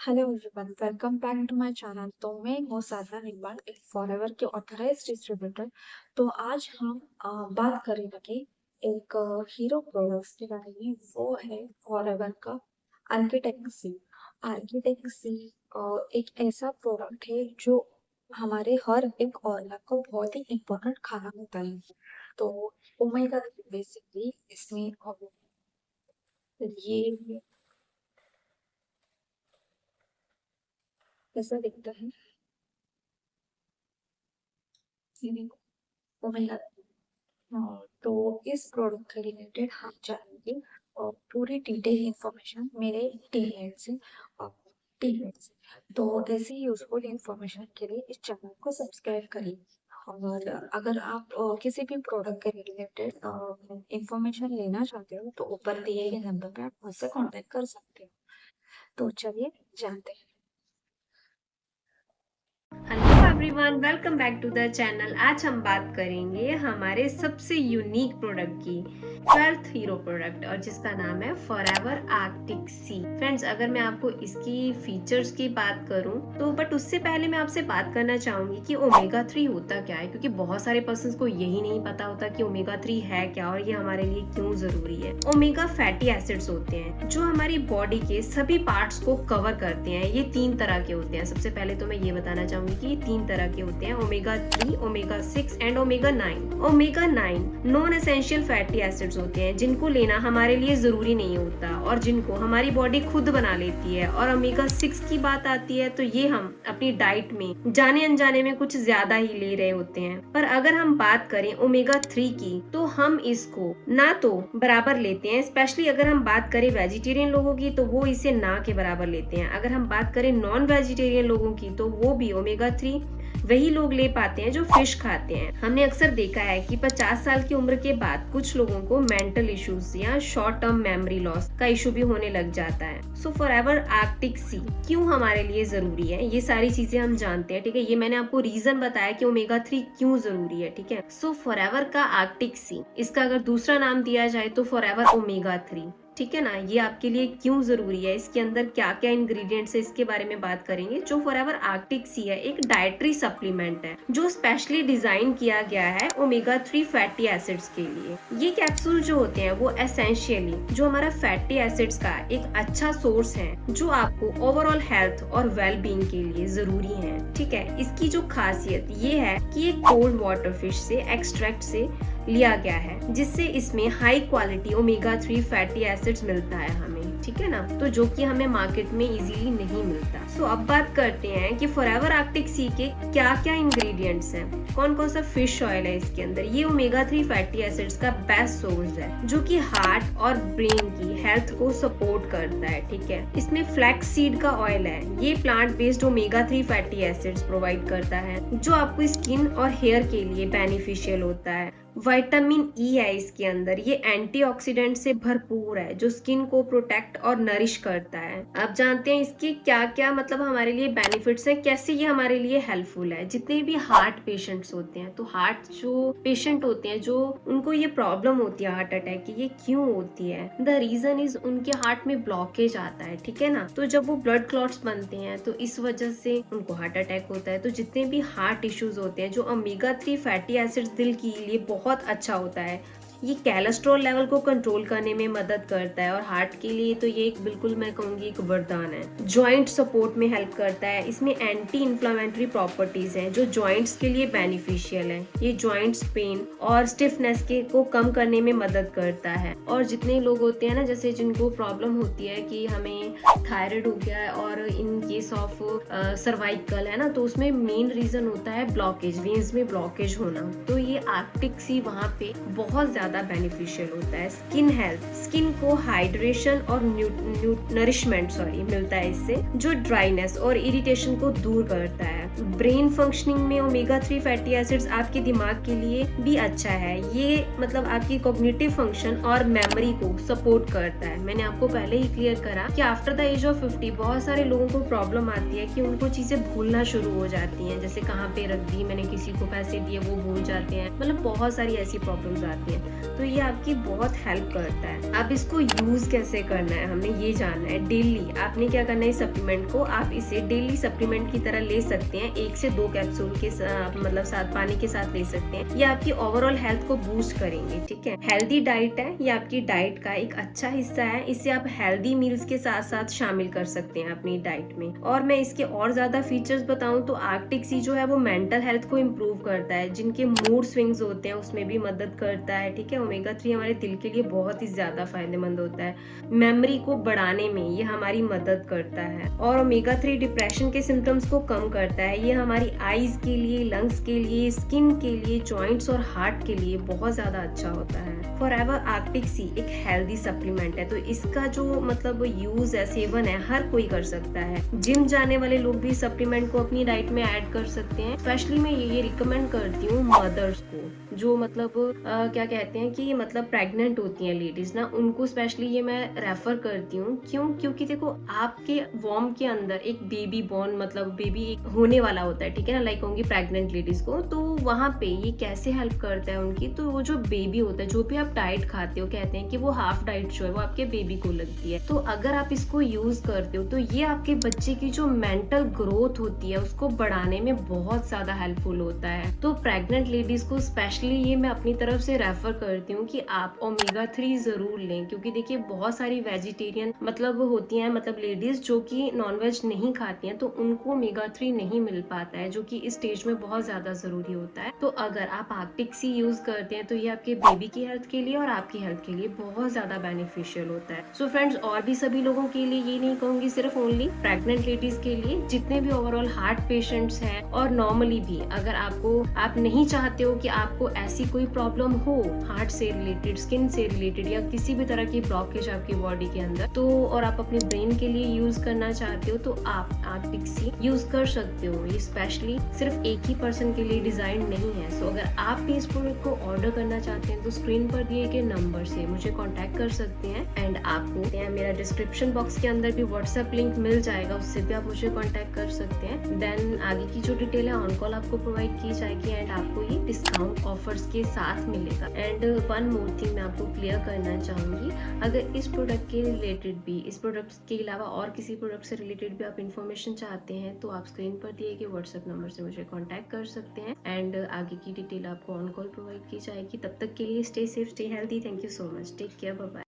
Hello everyone, welcome back to my channel. तो मैं हूँ साधना निब्बाल, एक फॉरएवर के ऑथराइज डिस्ट्रीब्यूटर। तो आज हम बात करेंगे एक हीरो प्रोडक्ट्स के बारे में। वो है फॉरएवर का आर्किटेक्ट सी। आर्किटेक्ट सी एक ऐसा प्रोडक्ट है जो हमारे हर एक ऑर्गन का बहुत ही इम्पोर्टेंट खाना होता है। तो ओमेगा बेसिकली इसमें ये कैसा दिखता है, ओमेगा। तो इस प्रोडक्ट के रिलेटेड हम जानेंगे और पूरी डिटेल इंफॉर्मेशन मेरे टीममेट से टीममेट से। तो ऐसी यूजफुल इंफॉर्मेशन के लिए इस चैनल को सब्सक्राइब करिए। और अगर आप किसी भी प्रोडक्ट के रिलेटेड इंफॉर्मेशन लेना चाहते हो तो ऊपर दिए गए नंबर पे आप मुझसे कांटेक्ट कर सकते हो। तो चलिए जानते हैं। Hello everyone, welcome back to the channel. आज हम बात करेंगे हमारे सबसे यूनिक प्रोडक्ट की, 12th हीरो प्रोडक्ट, और जिसका नाम है फॉरएवर आर्कटिक सी। फ्रेंड्स, अगर मैं आपको इसकी फीचर्स की बात करूं तो बट उससे पहले मैं आपसे बात करना चाहूंगी कि ओमेगा 3 होता क्या है, क्योंकि बहुत सारे पर्सन को यही नहीं पता होता कि ओमेगा 3 है क्या और ये हमारे लिए क्यों जरूरी है। ओमेगा फैटी एसिड्स होते हैं जो हमारी बॉडी के सभी पार्ट्स को कवर करते हैं। ये 3 तरह के होते हैं। सबसे पहले तो मैं ये बताना चाहूंगी कि 3 तरह के होते हैं, omega 3, omega 6 and omega 9। Omega 9 non essential fatty acids होते हैं जिनको लेना हमारे लिए जरूरी नहीं होता और जिनको हमारी बॉडी खुद बना लेती है। और ओमेगा 6 की बात आती है तो ये हम अपनी डाइट में जाने अनजाने में कुछ ज्यादा ही ले रहे होते हैं। पर अगर हम बात करें ओमेगा 3 की तो हम इसको ना तो बराबर लेते हैं, स्पेशली अगर हम बात करें वेजिटेरियन लोगों की तो वो इसे ना के बराबर लेते हैं। अगर हम बात करें नॉन वेजिटेरियन लोगों की तो वो भी ओमेगा 3 वही लोग ले पाते हैं जो फिश खाते हैं। हमने अक्सर देखा है कि 50 साल की उम्र के बाद कुछ लोगों को मेंटल इश्यूज या शॉर्ट टर्म मेमोरी लॉस का इशू भी होने लग जाता है। सो फॉरएवर आर्कटिक सी क्यों हमारे लिए जरूरी है, ये सारी चीजें हम जानते हैं। ठीक है, ये मैंने आपको रीजन बताया कि ओमेगा 3 क्यों जरूरी है। ठीक है, सो फॉरएवर का आर्कटिक सी, इसका अगर दूसरा नाम दिया जाए तो फॉरएवर ओमेगा 3। ठीक है ना, ये आपके लिए क्यों जरूरी है, इसके अंदर क्या क्या इंग्रेडिएंट्स है, इसके बारे में बात करेंगे। जो फॉरएवर आर्कटिक सी है एक डाइटरी सप्लीमेंट है जो स्पेशली डिजाइन किया गया है ओमेगा 3 फैटी एसिड्स के लिए। ये कैप्सूल जो होते हैं वो एसेंशियली जो हमारा फैटी एसिड्स का एक अच्छा सोर्स है जो आपको ओवरऑल हेल्थ और वेलबींग के लिए जरूरी है। ठीक है, इसकी जो खासियत ये है कि ये कोल्ड वाटर फिश से एक्सट्रैक्ट से लिया गया है जिससे इसमें high quality omega 3 fatty acids मिलता है हमें। ठीक है ना, तो जो कि हमें मार्केट में इजीली नहीं मिलता। सो अब बात करते हैं कि फॉरएवर आर्कटिक सी के क्या क्या इंग्रेडिएंट्स हैं, कौन कौन सा फिश ऑयल है इसके अंदर। ये ओमेगा 3 फैटी एसिड्स का बेस्ट सोर्स है जो कि हार्ट और ब्रेन की हेल्थ को सपोर्ट करता है। ठीक है, इसमें फ्लैक्स सीड का ऑयल है, ये plant based omega 3 fatty acids provide करता है जो आपको स्किन और हेयर के लिए बेनिफिशियल होता है। विटामिन ई है इसके अंदर, ये एंटीऑक्सीडेंट से भरपूर है जो स्किन को प्रोटेक्ट और नरिश करता है। अब जानते हैं इसके क्या क्या मतलब हमारे लिए बेनिफिट्स हैं, कैसे ये हमारे लिए हेल्पफुल है। जितने भी हार्ट पेशेंट्स होते हैं, तो हार्ट जो पेशेंट होते हैं जो उनको ये प्रॉब्लम होती है हार्ट अटैक की, ये क्यों होती है, द रीजन इज उनके हार्ट में ब्लॉकेज आता है। ठीक है ना, तो जब वो ब्लड क्लॉट्स बनते हैं तो इस वजह से उनको हार्ट अटैक होता है। तो जितने भी हार्ट इश्यूज होते हैं, जो ओमेगा 3 फैटी एसिड्स दिल के लिए बहुत अच्छा होता है, ये कोलेस्ट्रॉल लेवल को कंट्रोल करने में मदद करता है और हार्ट के लिए तो ये एक बिल्कुल मैं कहूंगी एक वरदान है। जॉइंट सपोर्ट में हेल्प करता है, इसमें एंटी इन्फ्लेमेटरी प्रॉपर्टीज हैं जो जॉइंट्स के लिए बेनिफिशियल है। ये जॉइंट्स पेन और स्टिफनेस के को कम करने में मदद करता है। और जितने लोग होते हैं ना, जैसे जिनको प्रॉब्लम होती है कि हमें थायराइड हो गया है और इन केस ऑफ सर्वाइकल है ना, तो उसमें मेन रीजन होता है ब्लॉकेज, वेन्स में ब्लॉकेज होना। तो ये आर्कटिक सी वहाँ पे बहुत ज्यादा बेनिफिशियल होता है। स्किन हेल्थ, स्किन को हाइड्रेशन और नरिशमेंट मिलता है इससे, जो ड्राइनेस और इरिटेशन को दूर करता है। ब्रेन फंक्शनिंग में ओमेगा 3 फैटी एसिड्स आपके दिमाग के लिए भी अच्छा है। ये मतलब आपकी कॉग्निटिव फंक्शन और मेमोरी को सपोर्ट करता है। मैंने आपको पहले ही क्लियर करा कि आफ्टर द एज ऑफ 50 बहुत सारे लोगों को प्रॉब्लम आती है कि उनको चीजें भूलना शुरू हो जाती हैं, जैसे कहाँ पे रख दी, मैंने किसी को पैसे दिए वो भूल जाते हैं, मतलब बहुत सारी ऐसी प्रॉब्लम्स आती हैं। तो ये आपकी बहुत हेल्प करता है। अब इसको यूज कैसे करना है हमने ये जानना है। डेली आपने क्या करना है, इस सप्लीमेंट को आप इसे डेली सप्लीमेंट की तरह ले सकते हैं, 1 से 2 कैप्सूल के मतलब साथ पानी के साथ ले सकते हैं। ये आपकी ओवरऑल हेल्थ को बूस्ट करेंगे, ठीक है। हेल्दी डाइट है, ये आपकी डाइट का एक अच्छा हिस्सा है। इसे आप हेल्दी मील्स के साथ साथ शामिल कर सकते हैं अपनी डाइट में। और मैं इसके और ज्यादा फीचर्स बताऊं तो आर्कटिक सी जो है वो मेंटल हेल्थ को इम्प्रूव करता है, जिनके मूड स्विंग्स होते हैं उसमें भी मदद करता है, ठीक है। ओमेगा 3 हमारे दिल के लिए बहुत ही ज्यादा फायदेमंद होता है। मेमोरी को बढ़ाने में ये हमारी मदद करता है। और ओमेगा 3 डिप्रेशन के सिम्टम्स को कम करता है। ये हमारी आईज के लिए, लंग्स के लिए, स्किन के लिए, जॉइंट्स और हार्ट के लिए बहुत ज्यादा अच्छा होता है। फॉरएवर आर्कटिक सी एक हेल्दी सप्लीमेंट है, तो इसका जो मतलब यूज है, सेवन है, हर कोई कर सकता है। जिम जाने वाले लोग भी सप्लीमेंट को अपनी डाइट में ऐड कर सकते हैं। स्पेशली मैं ये रिकमेंड करती हूँ मदर्स को, जो मतलब क्या कहते हैं कि मतलब प्रेग्नेंट होती हैं लेडीज ना, उनको स्पेशली ये मैं रेफर करती हूँ। क्यों? क्योंकि देखो आपके वॉर्म के अंदर एक बेबी बॉर्न मतलब बेबी एक होने वाला होता है, ठीक है ना, लाइक होंगी प्रेग्नेंट लेडीज को, तो वहां पे ये कैसे हेल्प करता है उनकी। तो वो जो बेबी होता है, जो भी आप डाइट खाते हो, कहते हैं कि वो हाफ डाइट जो है वो आपके बेबी को लगती है। तो अगर आप इसको यूज करते हो तो ये आपके बच्चे की जो मेंटल ग्रोथ होती है उसको बढ़ाने में बहुत ज्यादा हेल्पफुल होता है। तो प्रेग्नेंट लेडीज को स्पेशली ये मैं अपनी तरफ से रेफर करती हूँ कि आप ओमेगा 3 जरूर लें, क्योंकि देखिए बहुत सारी वेजिटेरियन मतलब होती हैं, मतलब लेडीज जो कि नॉनवेज नहीं खाती हैं, तो उनको ओमेगा 3 नहीं मिल पाता है, जो कि इस स्टेज में बहुत ज्यादा जरूरी होता है। तो अगर आप आर्कटिक सी यूज करते हैं तो ये आपके बेबी की हेल्थ के लिए और आपकी हेल्थ के लिए बहुत ज्यादा बेनिफिशियल होता है। सो फ्रेंड्स, और भी सभी लोगों के लिए, ये नहीं कहूंगी सिर्फ ओनली प्रेग्नेंट लेडीज के लिए, जितने भी ओवरऑल हार्ट पेशेंट्स हैं और नॉर्मली भी अगर आप नहीं चाहते हो कि आपको ऐसी कोई प्रॉब्लम हो हार्ट से रिलेटेड, स्किन से रिलेटेड या किसी भी तरह की ब्लॉकेज आपकी बॉडी के अंदर, तो और आप अपने ब्रेन के लिए यूज करना चाहते हो, तो आप आर्कटिक सी यूज कर सकते हो। ये स्पेशली सिर्फ एक ही पर्सन के लिए डिजाइन नहीं है। सो अगर आप भी इस प्रोडक्ट को ऑर्डर करना चाहते हैं तो स्क्रीन पर दिए गए नंबर से मुझे कांटेक्ट कर सकते हैं। एंड आपको मेरा डिस्क्रिप्शन बॉक्स के अंदर भी व्हाट्सएप लिंक मिल जाएगा, उससे भी आप मुझे कांटेक्ट कर सकते हैं। देन आगे की जो डिटेल है ऑन कॉल आपको प्रोवाइड की जाएगी एंड आपको ये डिस्काउंट ऑफर्स के साथ मिलेगा। एंड वन मोर थिंग मैं आपको क्लियर करना चाहूंगी, अगर इस प्रोडक्ट के रिलेटेड भी, इस प्रोडक्ट के अलावा और किसी प्रोडक्ट से रिलेटेड भी आप इन्फॉर्मेशन चाहते हैं तो आप स्क्रीन पर दिए गए व्हाट्सएप नंबर से मुझे कांटेक्ट कर सकते हैं। एंड आगे की डिटेल आपको ऑन कॉल प्रोवाइड की जाएगी। तब तक के लिए stay safe, stay healthy. Thank you so much, take care, bye bye.